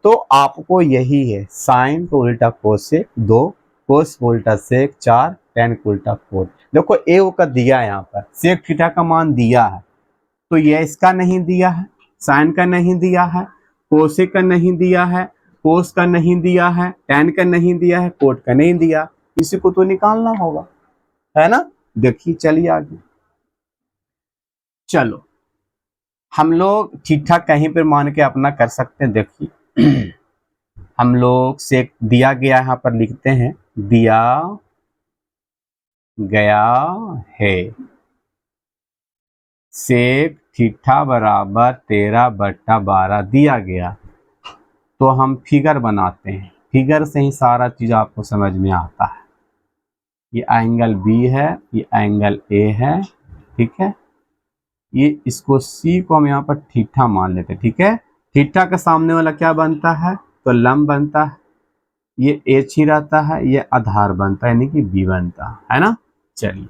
तो आपको यही है, साइन को उल्टा कोसेक 2, कोस को उल्टा सेक 4, टेन को उल्टा 4। देखो ए का दिया है, यहाँ पर सेक थीटा का मान दिया है, तो ये इसका नहीं दिया है, साइन का नहीं दिया है, कोसेक का नहीं दिया है, कोस का नहीं दिया है, टेन का नहीं दिया है, कोट का नहीं दिया। इसी को तो निकालना होगा, है ना। देखिए चलिए आगे, चलो हम लोग ठीक ठाक कहीं पर मान के अपना कर सकते हैं। देखिए हम लोग से दिया गया, यहाँ पर लिखते हैं दिया गया है सेक थीटा बराबर 13/12 दिया गया। तो हम फिगर बनाते हैं, फिगर से ही सारा चीज आपको समझ में आता है। ये एंगल बी है, ये एंगल ए है, ठीक है। ये इसको सी को हम यहाँ पर थीटा मान लेते हैं, ठीक है। थीटा के सामने वाला क्या बनता है? तो लंब बनता है। ये एच ही रहता है, ये आधार बनता है, यानी कि बी बनता है ना। चलिए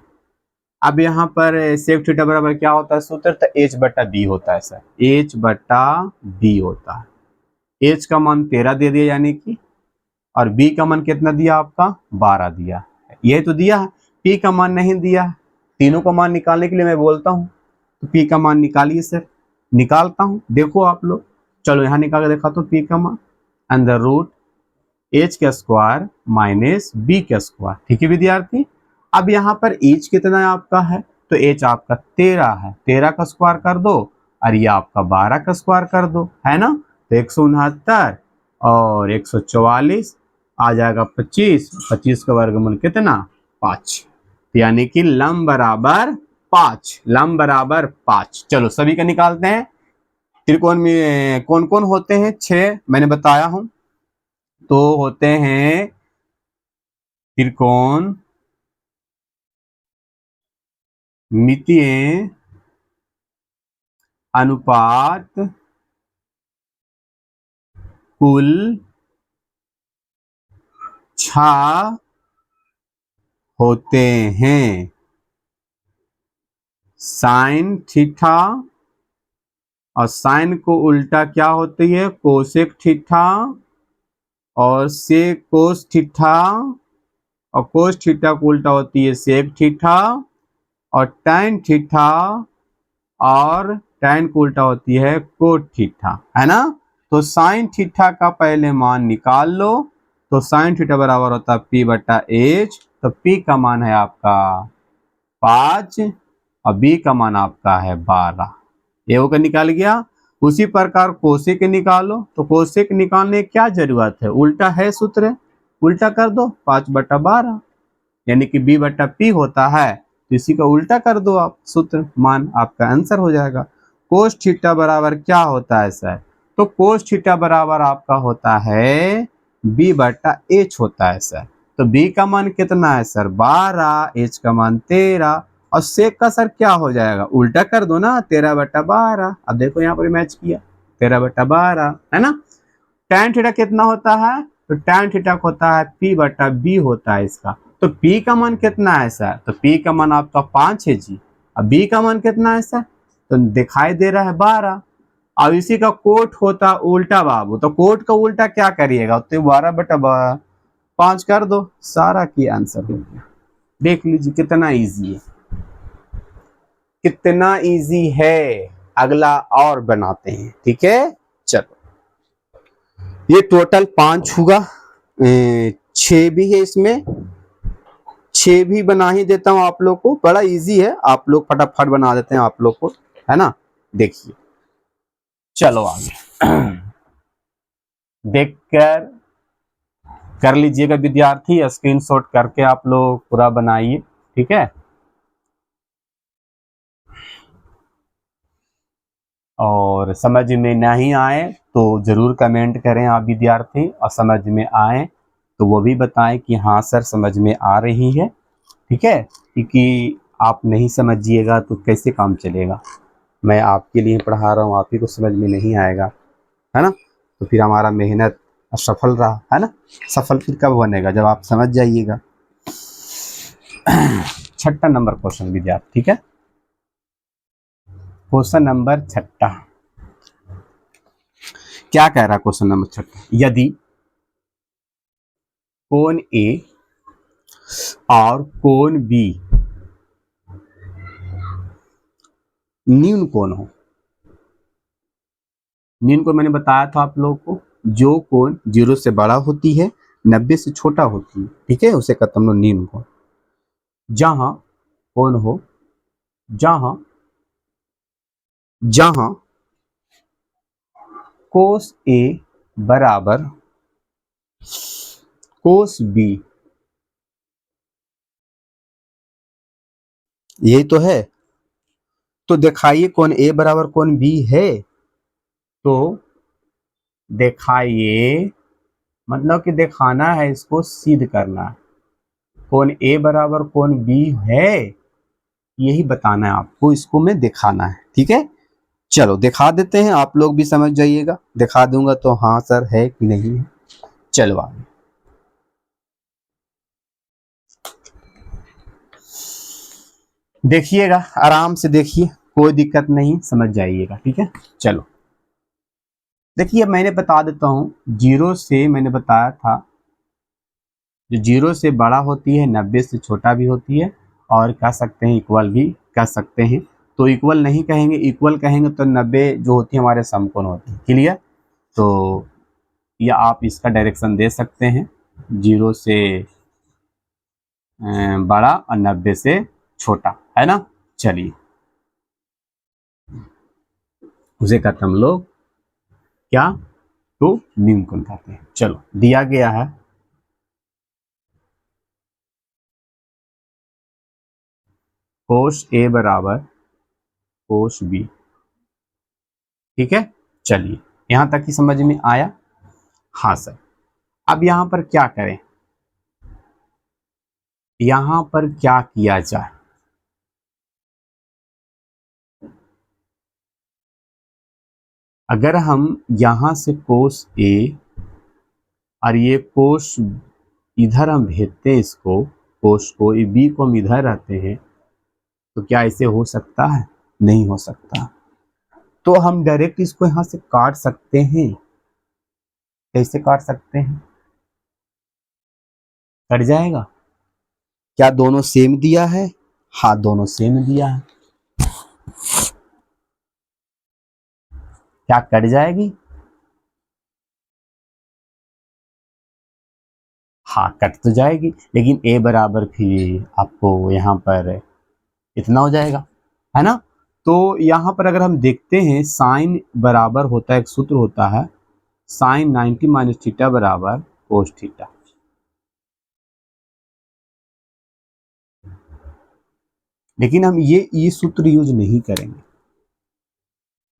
अब यहाँ पर सेक थीटा बराबर क्या होता है सूत्र? तो एच बटा बी होता है सर, एच बटा बी होता है। एच का मान 13 दे दिया यानी कि, और बी का मान कितना दिया आपका? 12 दिया। यही तो दिया है, पी का मान नहीं दिया है। तीनों का मान निकालने के लिए मैं बोलता हूँ, तो पी का मान निकालिए सर। निकालता हूँ, देखो आप लोग, चलो यहाँ निकाल के देखा तो पी का मान अंडर रूट एच का स्क्वायर माइनस बी का स्क्वायर, ठीक है विद्यार्थी। अब यहाँ पर एच कितना आपका है? तो एच आपका 13 है, 13 का स्क्वायर कर दो, और ये आपका 12 का स्क्वायर कर दो, है ना। तो 169 और 144 आ जाएगा 25, 25 का वर्गमूल कितना? 5, यानी कि लंब बराबर 5, लंब बराबर 5। चलो सभी का निकालते हैं। त्रिकोण में कौन कौन होते हैं? 6 मैंने बताया हूं, तो होते हैं त्रिकोण मितीय अनुपात कुल 6 होते हैं। साइन थीटा, और साइन को उल्टा क्या होती है? कोसेक थीटा, और सेक कोस थीटा, और कोस थीटा को उल्टा होती है सेक थीटा, और टैन थीटा, और टैन को उल्टा होती है कोट थीटा, है ना। तो साइन थीटा का पहले मान निकाल लो, तो साइन थीटा बराबर होता है पी बटा एच। तो पी का मान है आपका 5 और बी का मान आपका है 12। ये होकर निकाल गया। उसी प्रकार कोसेक निकालो, तो कोसेक निकालने की क्या जरूरत है? उल्टा है सूत्र, उल्टा कर दो, 5/12 यानी कि बी बटा पी होता है, तो इसी का उल्टा कर दो आप सूत्र, मान आपका आंसर हो जाएगा। कोस थीटा बराबर क्या होता है सर? तो कोस थीटा बराबर आपका होता है बी बटा एच होता है सर। तो बी का मान कितना है सर? 12, एच का मान 13, और सेक का सर क्या हो जाएगा? उल्टा कर दो ना, 13/12। अब देखो यहाँ पर मैच किया, 13/12 है ना। टैन थीटा कितना होता है? तो टैन थीटा होता है पी बटा बी होता है इसका। तो P का मान कितना है सर? तो P का मान आपका 5 है जी। अब B का मान कितना है सर? तो दिखाई दे रहा है 12। अब इसी का कोट होता उल्टा बाबू, तो कोट का उल्टा क्या करिएगा, तो 12/5 कर दो, सारा की आंसर हो गया। देख लीजिए कितना इजी है, कितना इजी है। अगला और बनाते हैं, ठीक है। चलो, ये टोटल 5 हुआ, 6 भी है इसमें, 6 भी बना ही देता हूं आप लोग को, बड़ा इजी है, आप लोग फटाफट बना देते हैं आप लोग को, है ना। देखिए, चलो आगे देखकर कर लीजिएगा विद्यार्थी, स्क्रीनशॉट करके आप लोग पूरा बनाइए, ठीक है। और समझ में नहीं आए तो जरूर कमेंट करें आप विद्यार्थी, और समझ में आए तो वो भी बताएं कि हाँ सर समझ में आ रही है, ठीक है। क्योंकि आप नहीं समझिएगा तो कैसे काम चलेगा, मैं आपके लिए पढ़ा रहा हूँ, आप ही को समझ में नहीं आएगा, है ना, तो फिर हमारा मेहनत असफल रहा, है ना। सफल फिर कब बनेगा, जब आप समझ जाइएगा। 6 नंबर क्वेश्चन विद्यार्थी, ठीक है। क्वेश्चन नंबर 6 क्या कह रहा है, क्वेश्चन नंबर 6, यदि कोण ए और कोण बी न्यून कोण हो, न्यून कोण मैंने बताया था आप लोगों को, जो कोण 0 से बड़ा होती है 90 से छोटा होती है, ठीक है, उसे कहते हम लोग न्यून कोण। जहां कोण हो, जहां जहां कोस ए बराबर कोस बी, यही तो है, तो दिखाइए कोण ए बराबर कोण बी है, तो दिखाइए, मतलब कि दिखाना है, इसको सिद्ध करना है, कोण ए बराबर कोण बी है, यही बताना है आपको, इसको मैं दिखाना है, ठीक है। चलो दिखा देते हैं, आप लोग भी समझ जाइएगा, दिखा दूंगा तो हाँ सर है कि नहीं है। चलो आगे देखिएगा, आराम से देखिए, कोई दिक्कत नहीं, समझ जाइएगा, ठीक है। चलो देखिए, मैंने बता देता हूं, 0 से मैंने बताया था, जो 0 से बड़ा होती है 90 से छोटा भी होती है, और कह सकते हैं इक्वल भी कह सकते हैं, तो इक्वल नहीं कहेंगे, इक्वल कहेंगे तो 90 जो होती है हमारे समकोण होती है, क्लियर। तो या आप इसका डायरेक्शन दे सकते हैं, 0 से बड़ा और 90 से छोटा, है ना। चलिए, उसे कहते हम लोग क्या, तो न्यून कोण कहते हैं। चलो दिया गया है, कोस ए बराबर कोस बी, ठीक है। चलिए, यहां तक ही समझ में आया, हाँ सर। अब यहां पर क्या करें, यहां पर क्या किया जाए, अगर हम यहां से कोस ए और ये कोस इधर हम भेजते हैं, इसको कोस को, ये बी को हम इधर रहते हैं, तो क्या ऐसे हो सकता है, नहीं हो सकता। तो हम डायरेक्ट इसको यहां से काट सकते हैं, कैसे काट सकते हैं, कट जाएगा, क्या दोनों सेम दिया है, हाँ दोनों सेम दिया है, क्या कट जाएगी, हाँ कट तो जाएगी, लेकिन ए बराबर फिर आपको यहाँ पर इतना हो जाएगा, है ना। तो यहाँ पर अगर हम देखते हैं, साइन बराबर होता है, एक सूत्र होता है, साइन 90 माइनस थीटा बराबर कोस थीटा, लेकिन हम ये सूत्र यूज नहीं करेंगे।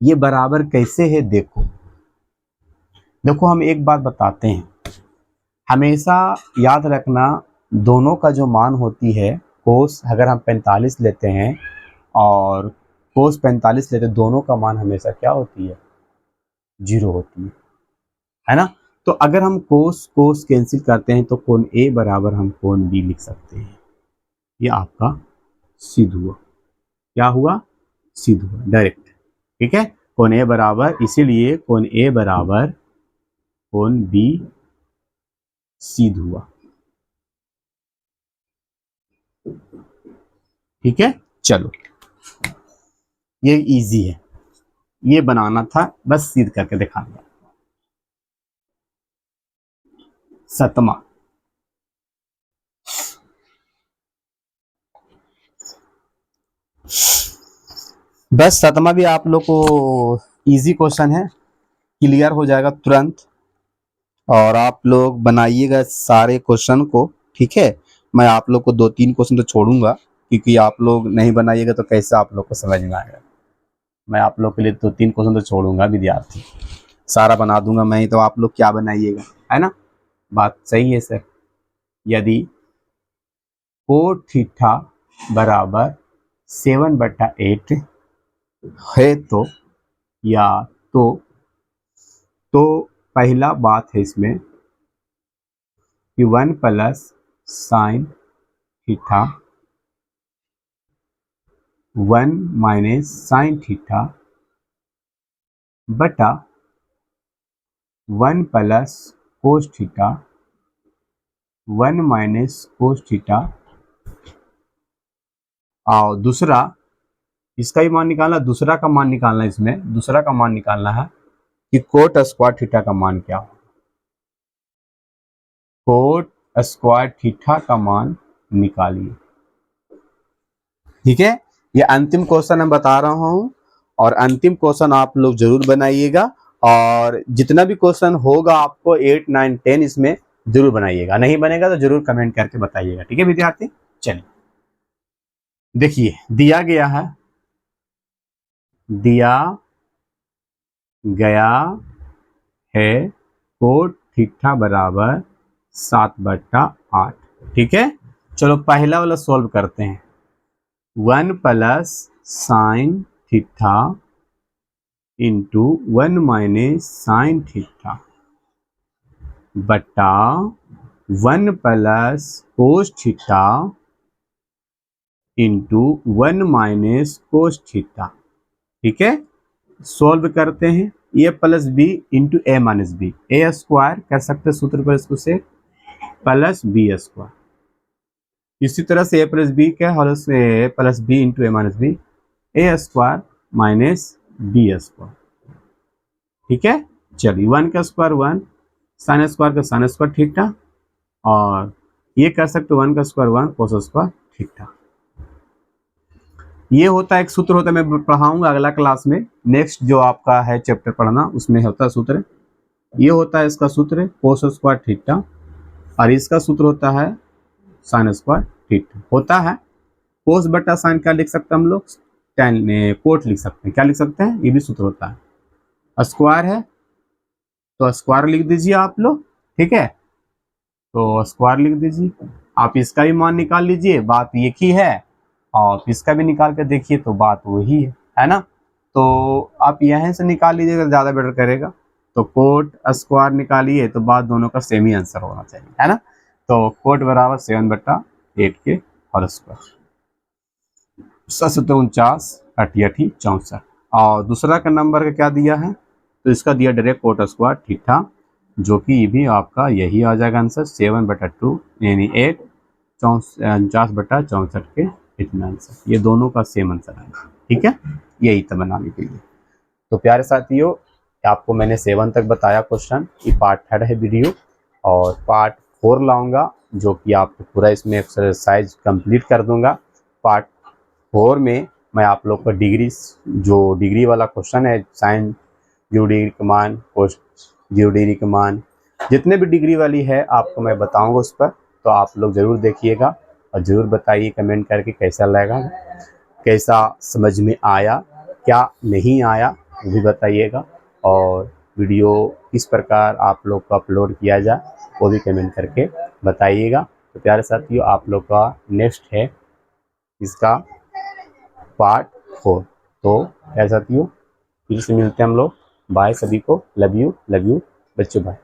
ये बराबर कैसे है, देखो देखो, हम एक बात बताते हैं, हमेशा याद रखना, दोनों का जो मान होती है, कोस अगर हम 45 लेते हैं और कोस 45 लेते हैं, दोनों का मान हमेशा क्या होती है, 0 होती है ना। तो अगर हम कोस कोस कैंसिल करते हैं तो कोण ए बराबर हम कोण बी लिख सकते हैं, ये आपका सिद्ध हुआ, क्या हुआ, सिद्ध हुआ डायरेक्ट, ठीक है। कोण ए बराबर, इसीलिए कोण ए बराबर कोण बी सीध हुआ। ठीक है, चलो ये इजी है, ये बनाना था, बस सीध करके दिखा दिया। सतमा, बस सतमा भी आप लोग को इजी क्वेश्चन है, क्लियर हो जाएगा तुरंत। और आप लोग बनाइएगा सारे क्वेश्चन को, ठीक है। मैं आप लोग को 2-3 क्वेश्चन तो छोड़ूंगा, क्योंकि आप लोग नहीं बनाइएगा तो कैसे आप लोग को समझ में आएगा। मैं आप लोग के लिए 2-3 क्वेश्चन तो छोड़ूंगा विद्यार्थी, सारा बना दूंगा मैं ही, तो आप लोग क्या बनाइएगा, है ना। बात सही है सर। यदि कोट थीटा बराबर 7/8 है तो, या तो पहला बात है इसमें कि 1 plus sine theta 1 minus sine theta बटा 1 plus cos theta 1 minus cos theta. और दूसरा, इसका भी मान निकालना, दूसरा का मान निकालना, इसमें दूसरा का मान निकालना है कि कोट स्क्वायर थीटा का मान क्या हो। कोट स्क्वायर थीटा का मान निकालिए। ठीक है, ये अंतिम क्वेश्चन मैं बता रहा हूं, और अंतिम क्वेश्चन आप लोग जरूर बनाइएगा। और जितना भी क्वेश्चन होगा आपको 8, 9, 10 इसमें जरूर बनाइएगा, नहीं बनेगा तो जरूर कमेंट करके बताइएगा। ठीक है विद्यार्थी, चलिए देखिए दिया गया है कोट थीटा बराबर 7/8। ठीक है, चलो पहला वाला सॉल्व करते हैं। 1 plus sine theta into 1 minus sine theta बटा 1 plus cos theta into 1 minus cos theta. ठीक है, सॉल्व करते हैं। ए प्लस बी इंटू ए माइनस बी, ए स्क्वायर कर सकते हैं सूत्र पर इसको से, प्लस बी स्क्वायर। इसी तरह से ए प्लस बी क्या है, ए प्लस बी इंटू ए माइनस बी, ए स्क्वायर माइनस बी स्क्वायर। ठीक है, चलिए 1 का स्क्वायर 1, साइन स्क्वायर का साइन स्क्वायर थीटा, और ये कर सकते 1 का स्क्वायर 1 कोस स्क्वायर थीटा। ये होता है एक सूत्र होता है, मैं पढ़ाऊंगा अगला क्लास में। नेक्स्ट जो आपका है चैप्टर पढ़ना, उसमें होता है सूत्र, ये होता है इसका सूत्र कोस स्क्वायर थीटा, और इसका सूत्र होता है साइन स्क्वायर थीटा। होता है कोस बटा साइन, क्या लिख सकते हैं हम लोग, टेन कोट लिख सकते हैं। क्या लिख सकते हैं, ये भी सूत्र होता है। स्क्वायर है तो स्क्वायर लिख दीजिए आप लोग। ठीक है, तो स्क्वायर लिख दीजिए। आप इसका भी मान निकाल लीजिए, बात एक ही है, और इसका भी निकाल कर देखिए तो बात वही है ना। तो आप यहाँ से निकाल लीजिएगा, ज़्यादा बेटर करेगा। तो कोट स्क्वायर निकालिए तो बात दोनों का सेम ही आंसर होना चाहिए, है ना। तो कोट बराबर 7/8 के होल स्क्वायर, 7×49 = 64। और दूसरा का नंबर का क्या दिया है, तो इसका दिया डायरेक्ट कोट स्क्वायर थीटा, जो कि ये भी आपका यही आ जाएगा आंसर, 7/2 यानी 8, 49/64 के इतना आंसर। ये दोनों का सेम आंसर है। ठीक है, यही था बनाने के लिए। तो प्यारे साथियों, आपको मैंने 7 तक बताया क्वेश्चन, ये पार्ट 3 है वीडियो, और पार्ट 4 लाऊंगा, जो कि आपको पूरा इसमें एक्सरसाइज कंप्लीट कर दूंगा। पार्ट 4 में मैं आप लोग को डिग्री वाला क्वेश्चन है, साइन 0 डिग्री का मान, कोस 0 डिग्री का मान, जितने भी डिग्री वाली है आपको मैं बताऊंगा उस पर। तो आप लोग ज़रूर देखिएगा, और ज़रूर बताइए कमेंट करके कैसा लगा, कैसा समझ में आया, क्या नहीं आया वो भी बताइएगा। और वीडियो किस प्रकार आप लोग को अपलोड किया जाए वो भी कमेंट करके बताइएगा। तो प्यारे साथियों, आप लोग का नेक्स्ट है इसका पार्ट 4। तो प्यारे साथियों, फिर से मिलते हैं हम लोग। बाय सभी को, लव यू बच्चों, बाय।